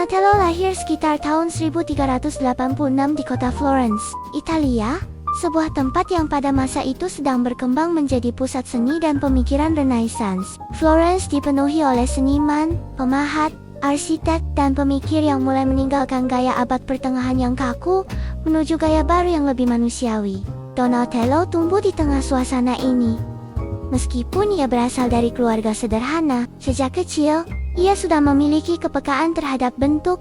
Donatello lahir sekitar tahun 1386 di kota Florence, Italia, sebuah tempat yang pada masa itu sedang berkembang menjadi pusat seni dan pemikiran Renaissance. Florence dipenuhi oleh seniman, pemahat, arsitek, dan pemikir yang mulai meninggalkan gaya abad pertengahan yang kaku, menuju gaya baru yang lebih manusiawi. Donatello tumbuh di tengah suasana ini. Meskipun ia berasal dari keluarga sederhana, sejak kecil, ia sudah memiliki kepekaan terhadap bentuk,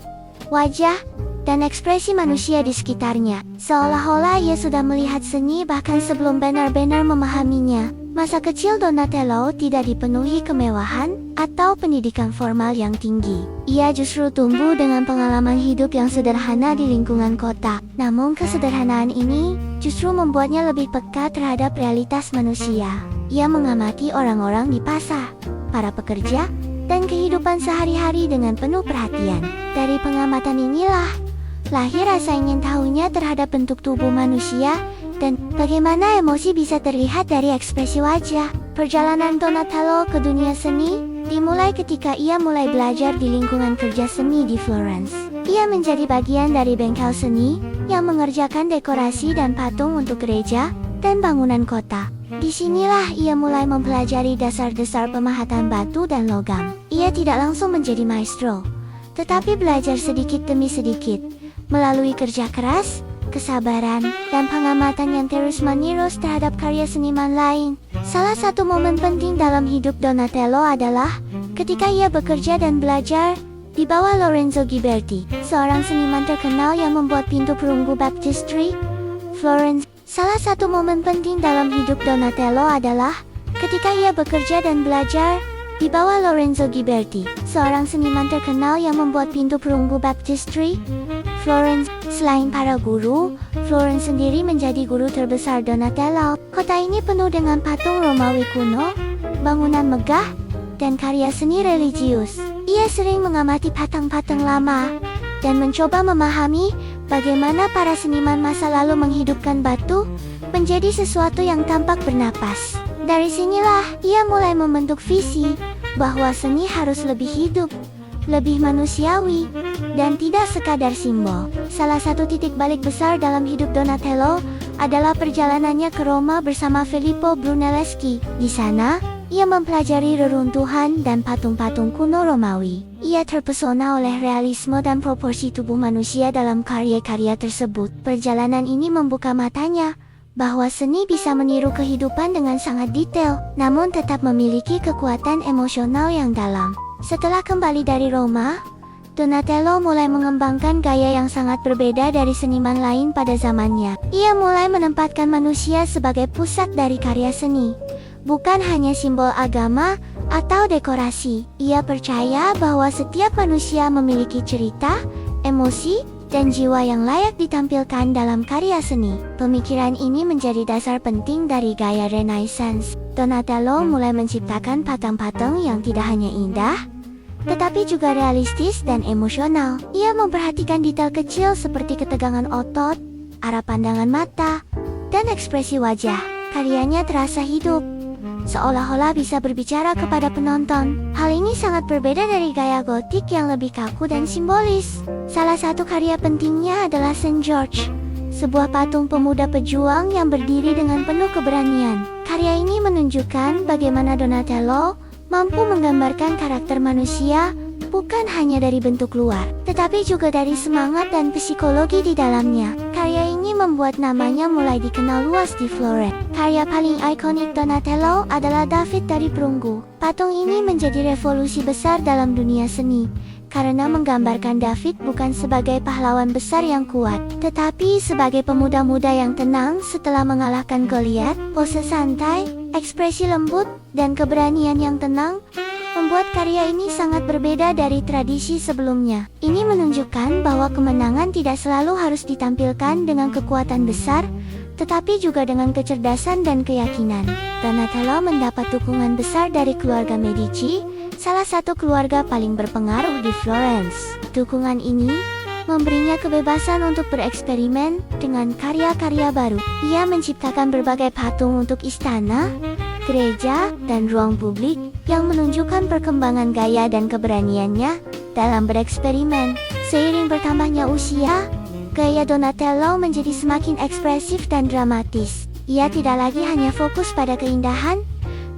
wajah, dan ekspresi manusia di sekitarnya. Seolah-olah ia sudah melihat seni bahkan sebelum benar-benar memahaminya. Masa kecil Donatello tidak dipenuhi kemewahan atau pendidikan formal yang tinggi. Ia justru tumbuh dengan pengalaman hidup yang sederhana di lingkungan kota. Namun kesederhanaan ini justru membuatnya lebih peka terhadap realitas manusia. Ia mengamati orang-orang di pasar, para pekerja, dan kehidupan sehari-hari dengan penuh perhatian. Dari pengamatan inilah lahir rasa ingin tahunya terhadap bentuk tubuh manusia dan bagaimana emosi bisa terlihat dari ekspresi wajah. Perjalanan Donatello ke dunia seni dimulai ketika ia mulai belajar di lingkungan kerja seni di Florence. Ia menjadi bagian dari bengkel seni yang mengerjakan dekorasi dan patung untuk gereja dan bangunan kota. Disinilah ia mulai mempelajari dasar-dasar pemahatan batu dan logam. Ia tidak langsung menjadi maestro, tetapi belajar sedikit demi sedikit, melalui kerja keras, kesabaran, dan pengamatan yang terus-menerus terhadap karya seniman lain. Salah satu momen penting dalam hidup Donatello adalah ketika ia bekerja dan belajar di bawah Lorenzo Ghiberti, seorang seniman terkenal yang membuat pintu perunggu baptistry, Florence. Salah satu momen penting dalam hidup Donatello adalah ketika ia bekerja dan belajar di bawah Lorenzo Ghiberti, seorang seniman terkenal yang membuat pintu perunggu baptistry, Florence. Selain para guru, Florence sendiri menjadi guru terbesar Donatello. Kota ini penuh dengan patung Romawi kuno, bangunan megah, dan karya seni religius. Ia sering mengamati patung-patung lama dan mencoba memahami bagaimana para seniman masa lalu menghidupkan batu menjadi sesuatu yang tampak bernapas. Dari sinilah ia mulai membentuk visi bahwa seni harus lebih hidup, lebih manusiawi, dan tidak sekadar simbol. Salah satu titik balik besar dalam hidup Donatello adalah perjalanannya ke Roma bersama Filippo Brunelleschi. Di sana, ia mempelajari reruntuhan dan patung-patung kuno Romawi. Ia terpesona oleh realisme dan proporsi tubuh manusia dalam karya-karya tersebut. Perjalanan ini membuka matanya bahwa seni bisa meniru kehidupan dengan sangat detail, namun tetap memiliki kekuatan emosional yang dalam. Setelah kembali dari Roma, Donatello mulai mengembangkan gaya yang sangat berbeda dari seniman lain pada zamannya. Ia mulai menempatkan manusia sebagai pusat dari karya seni, bukan hanya simbol agama atau dekorasi. Ia percaya bahwa setiap manusia memiliki cerita, emosi, dan jiwa yang layak ditampilkan dalam karya seni. Pemikiran ini menjadi dasar penting dari gaya Renaissance. Donatello mulai menciptakan patung-patung yang tidak hanya indah, tetapi juga realistis dan emosional. Ia memperhatikan detail kecil seperti ketegangan otot, arah pandangan mata, dan ekspresi wajah. Karyanya terasa hidup, seolah-olah bisa berbicara kepada penonton. Hal ini sangat berbeda dari gaya gotik yang lebih kaku dan simbolis. Salah satu karya pentingnya adalah Saint George, sebuah patung pemuda pejuang yang berdiri dengan penuh keberanian. Karya ini menunjukkan bagaimana Donatello mampu menggambarkan karakter manusia bukan hanya dari bentuk luar, tetapi juga dari semangat dan psikologi di dalamnya. Karya ini membuat namanya mulai dikenal luas di Florence. Karya paling ikonik Donatello adalah David dari Perunggu. Patung ini menjadi revolusi besar dalam dunia seni, karena menggambarkan David bukan sebagai pahlawan besar yang kuat, tetapi sebagai pemuda-muda yang tenang setelah mengalahkan Goliat. Pose santai, ekspresi lembut, dan keberanian yang tenang membuat karya ini sangat berbeda dari tradisi sebelumnya. Ini menunjukkan bahwa kemenangan tidak selalu harus ditampilkan dengan kekuatan besar, tetapi juga dengan kecerdasan dan keyakinan. Donatello mendapat dukungan besar dari keluarga Medici, salah satu keluarga paling berpengaruh di Florence. Dukungan ini memberinya kebebasan untuk bereksperimen dengan karya-karya baru. Ia menciptakan berbagai patung untuk istana, gereja, dan ruang publik yang menunjukkan perkembangan gaya dan keberaniannya dalam bereksperimen. Seiring bertambahnya usia, gaya Donatello menjadi semakin ekspresif dan dramatis. Ia tidak lagi hanya fokus pada keindahan,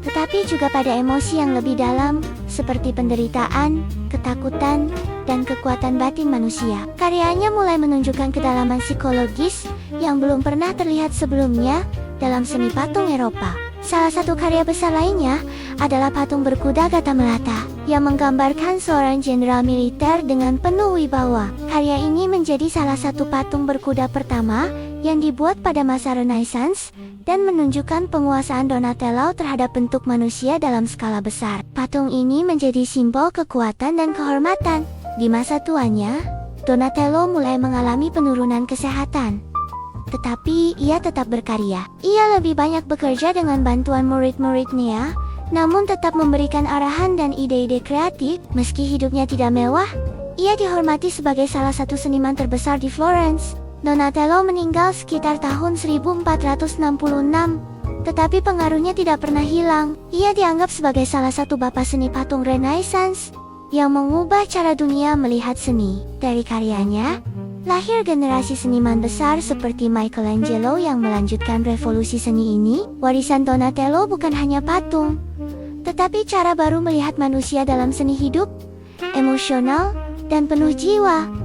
tetapi juga pada emosi yang lebih dalam, seperti penderitaan, ketakutan, dan kekuatan batin manusia. Karyanya mulai menunjukkan kedalaman psikologis yang belum pernah terlihat sebelumnya dalam seni patung Eropa. Salah satu karya besar lainnya adalah patung berkuda Gattamelata, yang menggambarkan seorang jenderal militer dengan penuh wibawa. Karya ini menjadi salah satu patung berkuda pertama yang dibuat pada masa Renaissance dan menunjukkan penguasaan Donatello terhadap bentuk manusia dalam skala besar. Patung ini menjadi simbol kekuatan dan kehormatan. Di masa tuanya, Donatello mulai mengalami penurunan kesehatan. Tetapi ia tetap berkarya. Ia lebih banyak bekerja dengan bantuan murid-muridnya, namun tetap memberikan arahan dan ide-ide kreatif. Meski hidupnya tidak mewah, ia dihormati sebagai salah satu seniman terbesar di Florence. Donatello meninggal sekitar tahun 1466, tetapi pengaruhnya tidak pernah hilang. Ia dianggap sebagai salah satu bapak seni patung Renaissance yang mengubah cara dunia melihat seni. Dari karyanya, lahir generasi seniman besar seperti Michelangelo yang melanjutkan revolusi seni ini. Warisan Donatello bukan hanya patung, tetapi cara baru melihat manusia dalam seni hidup, emosional, dan penuh jiwa.